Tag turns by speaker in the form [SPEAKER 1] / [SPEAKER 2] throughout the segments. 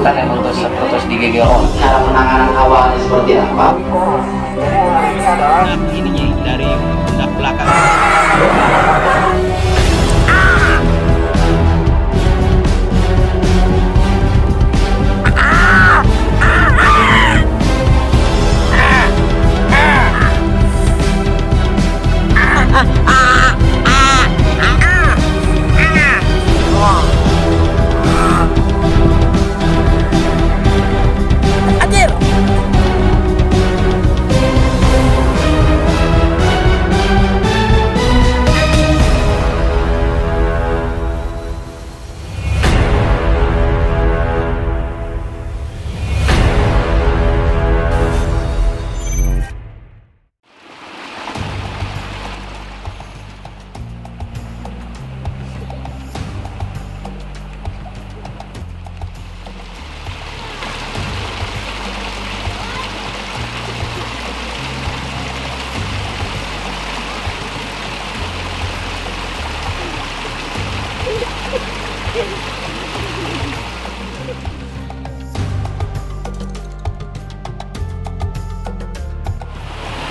[SPEAKER 1] misalkan emang terus digigil orang, cara penanganan awalnya seperti apa?
[SPEAKER 2] Ini adalah ininya dari pundak belakang.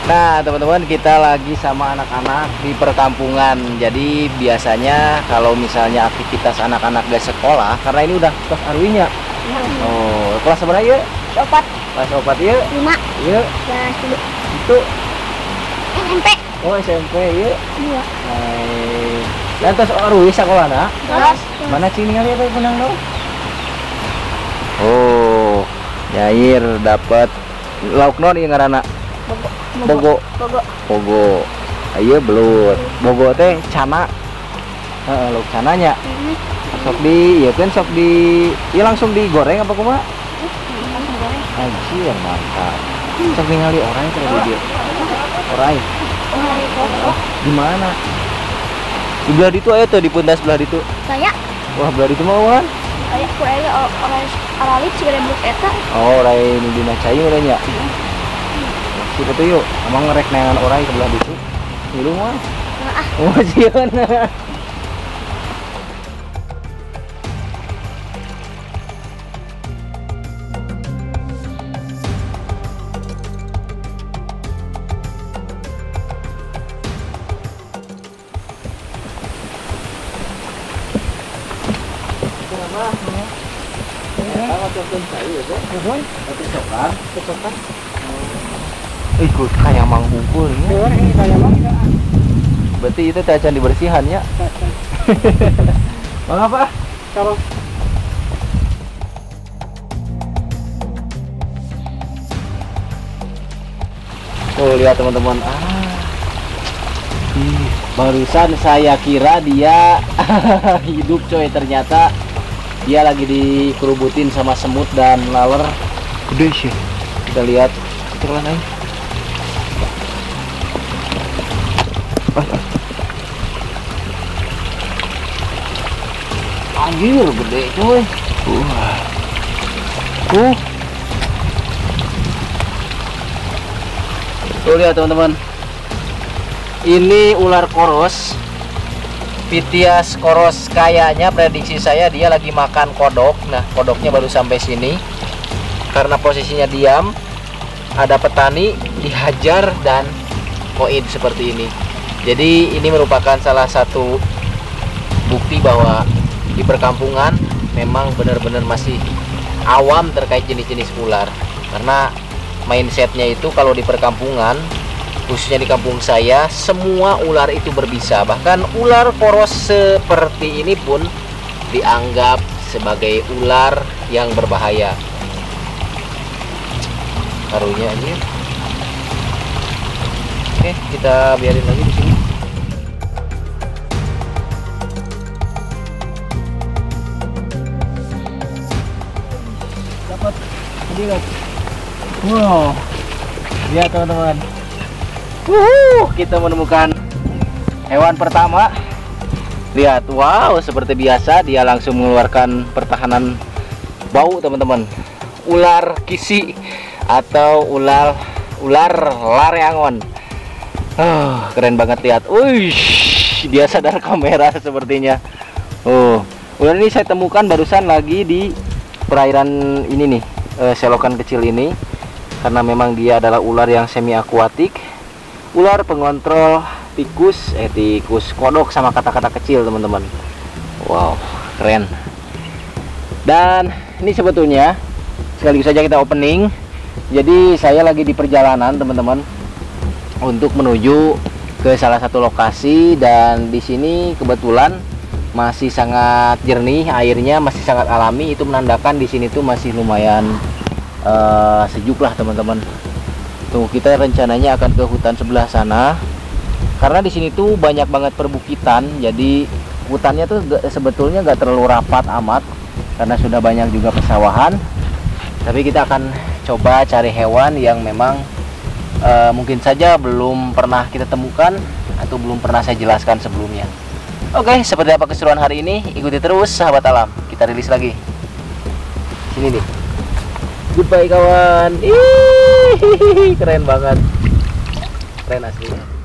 [SPEAKER 1] Nah teman-teman, kita lagi sama anak-anak di perkampungan. Jadi biasanya kalau misalnya aktivitas anak-anak gak sekolah, karena ini udah kelas arwinya. Oh, kelas berapa ya?
[SPEAKER 3] Opat.
[SPEAKER 1] Kelas opat ya?
[SPEAKER 3] 5.
[SPEAKER 1] Iya.
[SPEAKER 3] Kelas
[SPEAKER 1] Itu
[SPEAKER 3] SMP.
[SPEAKER 1] oh SMP ya?
[SPEAKER 3] 2.
[SPEAKER 1] Dan terus arwi sekolah nak?
[SPEAKER 3] Kelas
[SPEAKER 1] Mana sini kali apa penang dong? Oh, Yair dapat lauk non yang ngarana bogo. Bogo. Ayo belut. Bogo teh cana. Lauk cananya. Sok di, ya kan sok di, ya langsung digoreng apa kumaha? Anjir mantap. Sok ningali orang itu di dia. Orang. Di mana? Di belah itu ayo tuh di pundas belah itu.
[SPEAKER 3] Saya
[SPEAKER 1] Wah, belah itu mah kan?
[SPEAKER 3] kayak kurangnya orang aralit sih ada blok eta.
[SPEAKER 1] Oh, lain dina cai urangnya. Kita tuh yuk, emang ngerek neangan orang ke belah itu. Milu mah. Oh, sieun. Ikut kayak mang bungkul ya. Berarti itu tajan dibersihan ya. Mang apa? Kalau oh, lihat teman-teman. Barusan saya kira dia hidup coy, ternyata dia lagi dikerubutin sama semut dan laler. Gede sih. Kita lihat terus aja. Anjir gede coy. Tuh lihat teman-teman. Ini ular koros. Pitias koros, kayaknya prediksi saya dia lagi makan kodok. Nah, kodoknya baru sampai sini. Karena posisinya diam, ada petani dihajar dan koin seperti ini. Jadi ini merupakan salah satu bukti bahwa di perkampungan memang benar-benar masih awam terkait jenis-jenis ular. Karena mindsetnya itu kalau di perkampungan, khususnya di kampung saya, semua ular itu berbisa. Bahkan ular koros seperti ini pun dianggap sebagai ular yang berbahaya. Karunya ini. Oke, kita biarin lagi di sini. Dapat lihat. Wow. Lihat teman-teman. Kita menemukan hewan pertama. Lihat, wow, seperti biasa dia langsung mengeluarkan pertahanan bau teman-teman. Ular kisi atau ular lareangon. Keren banget, lihat. Dia sadar kamera sepertinya. Ular ini saya temukan barusan lagi di perairan ini nih, selokan kecil ini, karena memang dia adalah ular yang semi akuatik, ular pengontrol tikus kodok sama kata-kata kecil teman-teman. Wow, keren. Dan ini sebetulnya sekaligus saja kita opening. Jadi saya lagi di perjalanan teman-teman untuk menuju ke salah satu lokasi, dan di sini kebetulan masih sangat jernih airnya, masih sangat alami. Itu menandakan di sini tuh masih lumayan sejuk lah teman-teman. Tuh kita rencananya akan ke hutan sebelah sana, karena di sini tuh banyak banget perbukitan. Jadi hutannya tuh sebetulnya nggak terlalu rapat amat karena sudah banyak juga persawahan. Tapi kita akan coba cari hewan yang memang mungkin saja belum pernah kita temukan atau belum pernah saya jelaskan sebelumnya. Oke, seperti apa keseruan hari ini? Ikuti terus sahabat alam. Kita rilis lagi. Sini nih. Goodbye kawan. Ih, keren banget. Keren aslinya.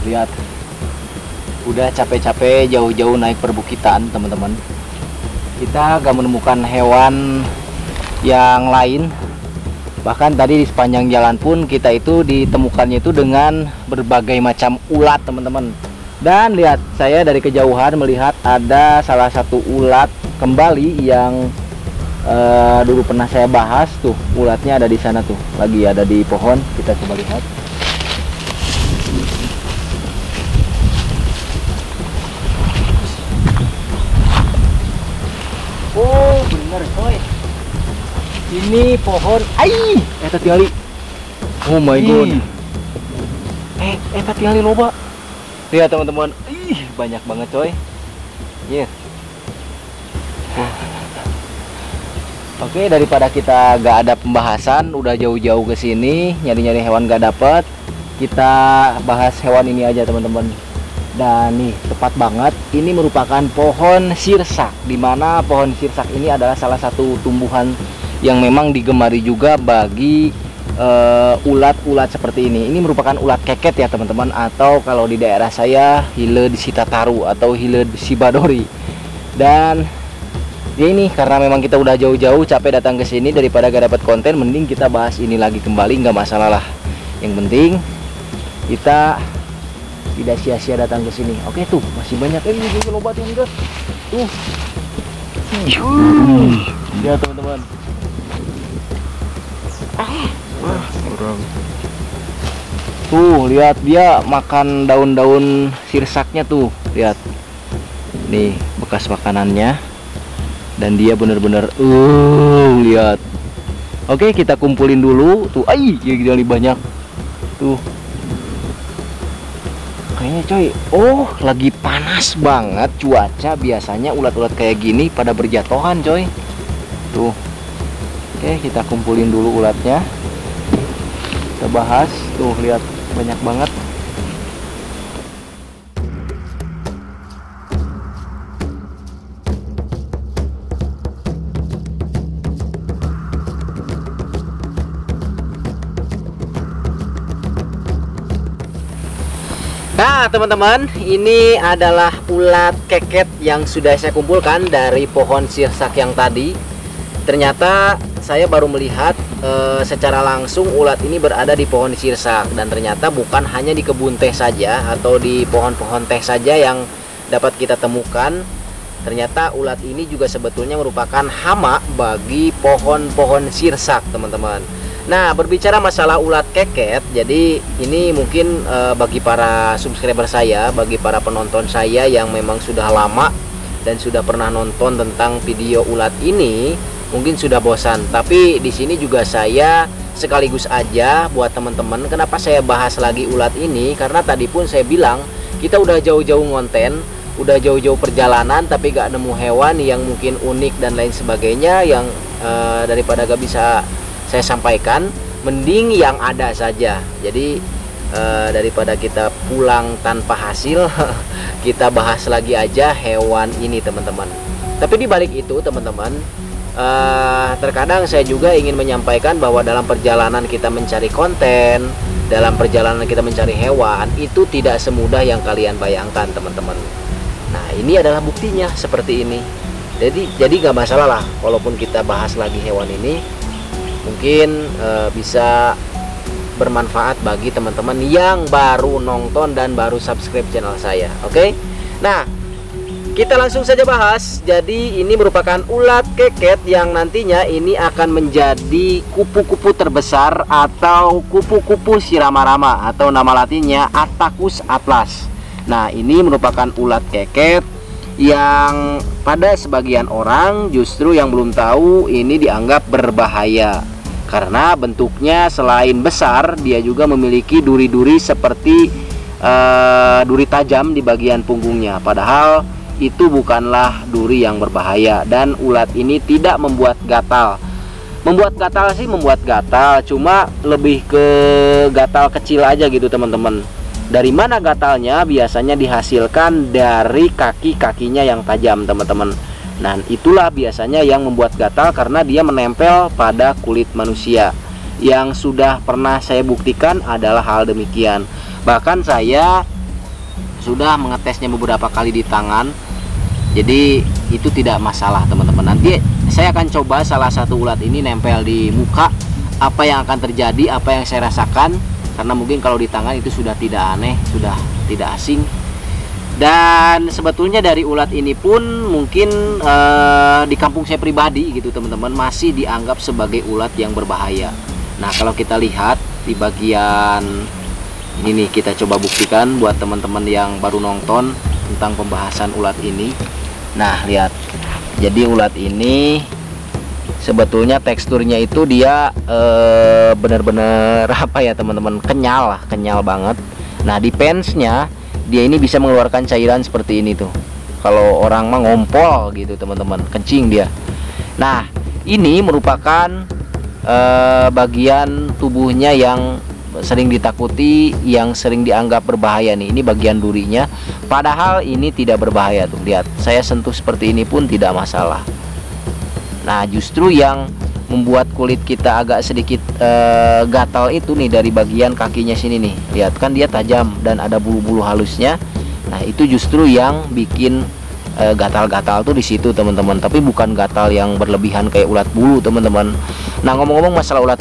[SPEAKER 1] Lihat, udah capek-capek jauh-jauh naik perbukitan teman-teman, kita gak menemukan hewan yang lain. Bahkan tadi di sepanjang jalan pun kita itu ditemukannya itu dengan berbagai macam ulat teman-teman. Dan lihat, saya dari kejauhan melihat ada salah satu ulat kembali yang dulu pernah saya bahas tuh. Ulatnya ada di sana tuh, lagi ada di pohon. Kita coba lihat. Oh bener coy, ini pohon eta tiali. Oh my god, eta tiali loba. Lihat teman-teman, banyak banget coy. Yeah. Oke, daripada kita gak ada pembahasan, udah jauh-jauh ke sini nyari-nyari hewan gak dapet, kita bahas hewan ini aja teman-teman. Dan nih tepat banget, ini merupakan pohon sirsak, dimana pohon sirsak ini adalah salah satu tumbuhan yang memang digemari juga bagi ulat-ulat seperti ini. Ini merupakan ulat keket ya teman-teman, atau kalau di daerah saya Hileud sitataru atau Hileud sibadori. Dan ya ini karena memang kita udah jauh-jauh capek datang ke sini, daripada gak dapat konten, mending kita bahas ini lagi kembali, nggak masalah lah. Yang penting kita tidak sia-sia datang ke sini. Oke tuh masih banyak ini juga lobat yang guys. Tuh. Ya teman-teman. Tuh lihat dia makan daun-daun sirsaknya tuh. Lihat. Nih bekas makanannya. Dan dia bener-bener lihat. Oke, kita kumpulin dulu tuh. Ya banyak. Tuh. Kayaknya coy, lagi panas banget cuaca. Biasanya ulat-ulat kayak gini pada berjatuhan coy. Tuh. Oke, kita kumpulin dulu ulatnya. Kita bahas. Tuh lihat, banyak banget. Nah teman-teman, ini adalah ulat keket yang sudah saya kumpulkan dari pohon sirsak yang tadi. Ternyata saya baru melihat secara langsung ulat ini berada di pohon sirsak. Dan ternyata bukan hanya di kebun teh saja atau di pohon-pohon teh saja yang dapat kita temukan. Ternyata ulat ini juga sebetulnya merupakan hama bagi pohon-pohon sirsak teman-teman. Nah, berbicara masalah ulat keket, jadi ini mungkin bagi para subscriber saya, bagi para penonton saya yang memang sudah lama dan sudah pernah nonton tentang video ulat ini, mungkin sudah bosan. Tapi di sini juga saya sekaligus aja buat teman-teman, kenapa saya bahas lagi ulat ini? Karena tadi pun saya bilang kita udah jauh-jauh ngonten, udah jauh-jauh perjalanan, tapi gak nemu hewan yang mungkin unik dan lain sebagainya yang daripada gak bisa saya sampaikan, mending yang ada saja. Jadi daripada kita pulang tanpa hasil, kita bahas lagi aja hewan ini teman-teman. Tapi di balik itu teman-teman, terkadang saya juga ingin menyampaikan bahwa dalam perjalanan kita mencari konten, dalam perjalanan kita mencari hewan, itu tidak semudah yang kalian bayangkan, teman-teman. Nah, ini adalah buktinya seperti ini. Jadi nggak masalah lah walaupun kita bahas lagi hewan ini, mungkin bisa bermanfaat bagi teman-teman yang baru nonton dan baru subscribe channel saya. Oke? Nah, kita langsung saja bahas. Jadi ini merupakan ulat keket yang nantinya ini akan menjadi kupu-kupu terbesar atau kupu-kupu siramarama, atau nama latinnya Attacus atlas. Nah, ini merupakan ulat keket yang pada sebagian orang justru yang belum tahu ini dianggap berbahaya karena bentuknya selain besar, dia juga memiliki duri-duri seperti duri tajam di bagian punggungnya. Padahal itu bukanlah duri yang berbahaya, dan ulat ini tidak membuat gatal. Membuat gatal sih membuat gatal, cuma lebih ke gatal kecil aja gitu, teman-teman. Dari mana gatalnya? Biasanya dihasilkan dari kaki-kakinya yang tajam, teman-teman. Nah, itulah biasanya yang membuat gatal karena dia menempel pada kulit manusia. Yang sudah pernah saya buktikan adalah hal demikian. Bahkan saya sudah mengetesnya beberapa kali di tangan. Jadi itu tidak masalah, teman-teman. Nanti saya akan coba salah satu ulat ini nempel di muka. Apa yang akan terjadi, apa yang saya rasakan, karena mungkin kalau di tangan itu sudah tidak aneh, sudah tidak asing. Dan sebetulnya dari ulat ini pun mungkin di kampung saya pribadi gitu, teman-teman, masih dianggap sebagai ulat yang berbahaya. Nah, kalau kita lihat di bagian ini nih, kita coba buktikan buat teman-teman yang baru nonton tentang pembahasan ulat ini. Nah, lihat. Jadi ulat ini sebetulnya teksturnya itu dia benar-benar apa ya, teman-teman, kenyal lah, kenyal banget. Nah, di pensnya dia ini bisa mengeluarkan cairan seperti ini tuh. Kalau orang mah ngompol gitu, teman-teman, kencing dia. Nah, ini merupakan bagian tubuhnya yang sering ditakuti, yang sering dianggap berbahaya nih. Ini bagian durinya, padahal ini tidak berbahaya tuh. Lihat, saya sentuh seperti ini pun tidak masalah. Nah, justru yang membuat kulit kita agak sedikit gatal itu nih dari bagian kakinya sini nih. Lihat kan dia tajam dan ada bulu-bulu halusnya. Nah, itu justru yang bikin gatal-gatal tuh di situ, teman-teman. Tapi bukan gatal yang berlebihan kayak ulat bulu, teman-teman. Nah, ngomong-ngomong masalah ulat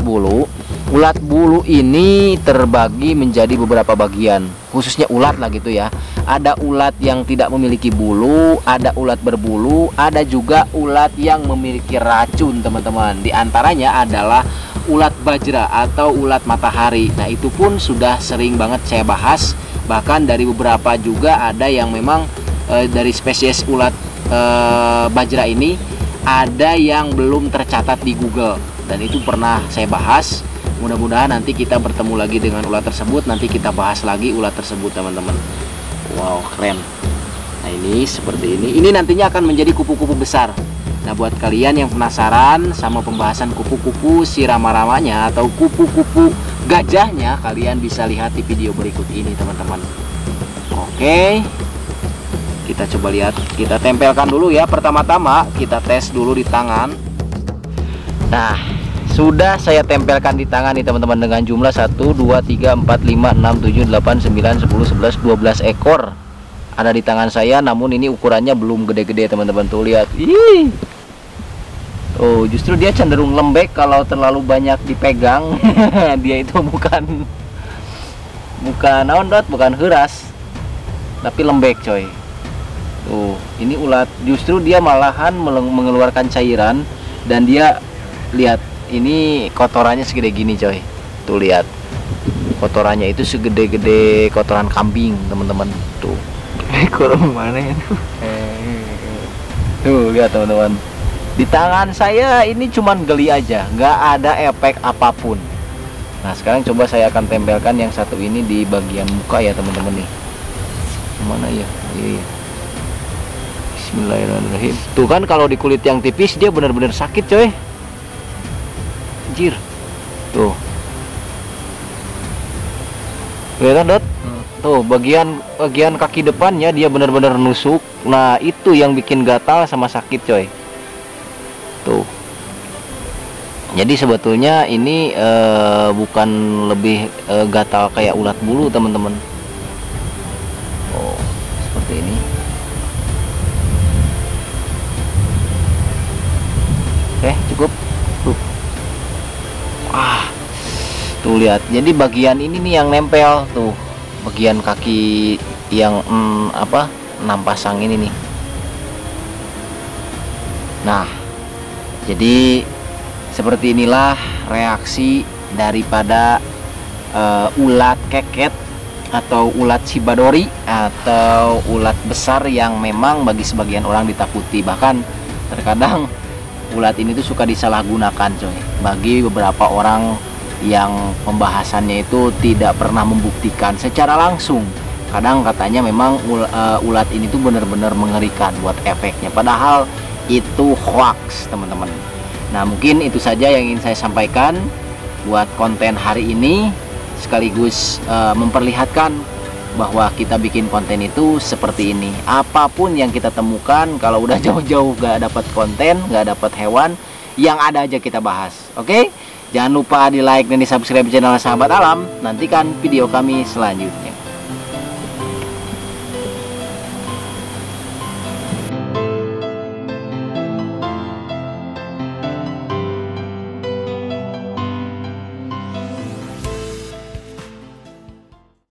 [SPEAKER 1] bulu ini terbagi menjadi beberapa bagian, khususnya ulat lah gitu ya. Ada ulat yang tidak memiliki bulu, ada ulat berbulu, ada juga ulat yang memiliki racun, teman-teman. Di antaranya adalah ulat bajra atau ulat matahari. Nah, itu pun sudah sering banget saya bahas. Bahkan dari beberapa juga ada yang memang dari spesies ulat bajra ini ada yang belum tercatat di Google, dan itu pernah saya bahas. Mudah-mudahan nanti kita bertemu lagi dengan ulat tersebut, nanti kita bahas lagi ulat tersebut, teman-teman. Wow, keren. Nah, ini seperti ini. Ini nantinya akan menjadi kupu-kupu besar. Nah, buat kalian yang penasaran sama pembahasan kupu-kupu sirama-ramanya atau kupu-kupu gajahnya, kalian bisa lihat di video berikut ini, teman-teman. Oke, kita coba lihat. Kita tempelkan dulu ya. Pertama-tama kita tes dulu di tangan. Nah, sudah saya tempelkan di tangan nih, teman-teman, dengan jumlah 1, 2, 3, 4, 5, 6, 7, 8, 9, 10, 11, 12 ekor ada di tangan saya. Namun ini ukurannya belum gede-gede, teman-teman. Tuh lihat. Ih. Oh, justru dia cenderung lembek kalau terlalu banyak dipegang. Dia itu bukan naon, bukan heras, tapi lembek, coy. Tuh, ini ulat justru dia malahan mengeluarkan cairan, dan dia lihat ini kotorannya segede gini, coy. Tuh lihat, kotorannya itu segede-gede kotoran kambing, teman-teman. Tuh, kotoran mana itu? Tuh lihat, teman-teman. Di tangan saya ini cuman geli aja, nggak ada efek apapun. Nah, sekarang coba saya akan tempelkan yang satu ini di bagian muka ya, teman-teman nih. Mana ya? Iya. Bismillahirrahmanirrahim. Tuh kan kalau di kulit yang tipis dia benar-benar sakit, coy. Anjir. Tuh. Kelihatan, Dot? Tuh, bagian kaki depannya dia benar-benar nusuk. Nah, itu yang bikin gatal sama sakit, coy. Tuh. Jadi sebetulnya ini bukan lebih gatal kayak ulat bulu teman-teman. Oh, seperti ini. Oke, cukup. Tuh. Tuh lihat. Jadi bagian ini nih yang nempel tuh. Bagian kaki yang 6 pasang ini nih. Nah, jadi seperti inilah reaksi daripada ulat keket atau ulat shibadori atau ulat besar yang memang bagi sebagian orang ditakuti. Bahkan terkadang ulat ini tuh suka disalahgunakan coy, bagi beberapa orang yang pembahasannya itu tidak pernah membuktikan secara langsung. Kadang katanya memang ulat ini tuh benar-benar mengerikan buat efeknya, padahal itu hoax teman-teman. Nah, mungkin itu saja yang ingin saya sampaikan buat konten hari ini, sekaligus memperlihatkan bahwa kita bikin konten itu seperti ini. Apapun yang kita temukan, kalau udah jauh-jauh gak dapat konten, gak dapat hewan, yang ada aja kita bahas. Oke? Jangan lupa di like dan di subscribe channel Sahabat Alam. Nantikan video kami selanjutnya.